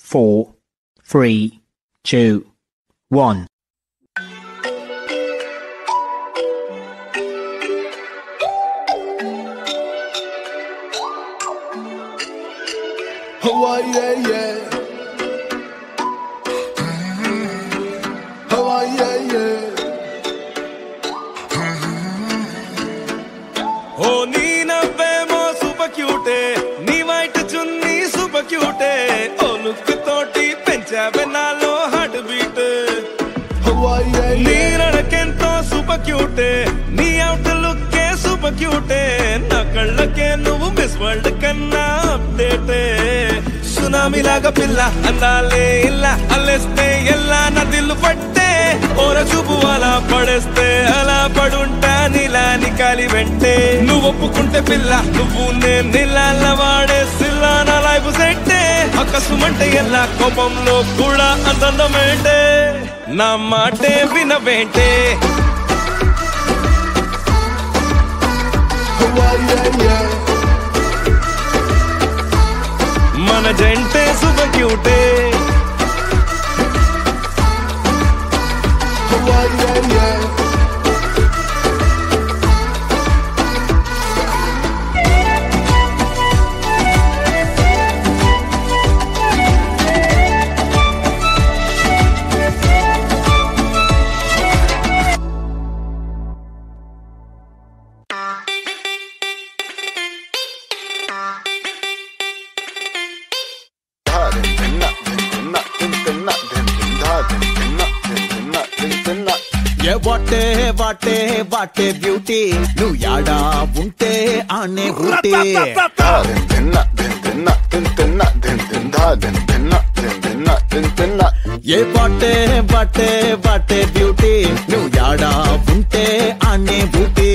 4, 3, 2, 1. Oh, yeah, yeah. Oh, yeah, yeah. Oh, nee navvemo super cute, nee white chunni super cute. Oh, look toti penchave nalo heartbeat. Oh, yeah, yeah. Nee radakento super cute, nee outlook ke super cute. Na kallake nuvu Miss World kanna update. Tsunami laga pilla andale illa alleste ella na dillu patte ora chubu ala padeste ala padunta nila nikali vente nuvu oppukunte pilla nuvu ne nilala vaade silla na life sette akasumante ella kopamlo kuda andandamente na maate vinavente Oh, yeah, yeah. మన జంటే super cute. Oh, yeah, yeah. What a what a what a beauty నువ్వు యాడా ఉంటే ఆనే ఊటీ ఏ what a what a what a beauty నువ్వు యాడా ఉంటే ఆనే ఊటీ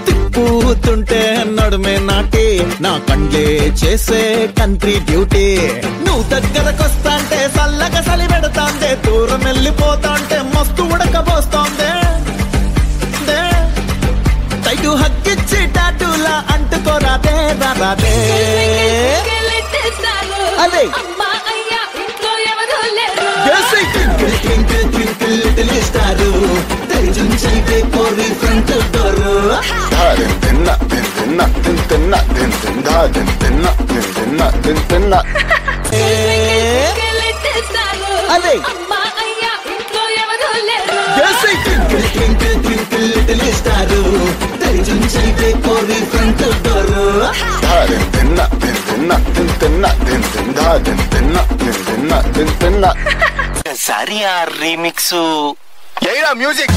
తిప్పుతుంటే నడుమే నాటి నా కండ్లే చేసే కంట్రీ డ్యూటీ నువ్వు దగ్గరకొస్తాంటే సల్లగా సలి పెడతాందే దూరం వెళ్ళిపోతాంటే మస్తు ఉడకబోస్తోందే టైటు హక్కిచ్చి టాటూలా అంటుకోరాదే రాదే అదే స్టారు తెలిసించైతే పోరి ఫ్రంట్ డోరు అదే స్టారు తెలిసించైతే పోరి ఫ్రంట్ డోరు సారీ ఆ రీమిక్స్ మ్యూజిక్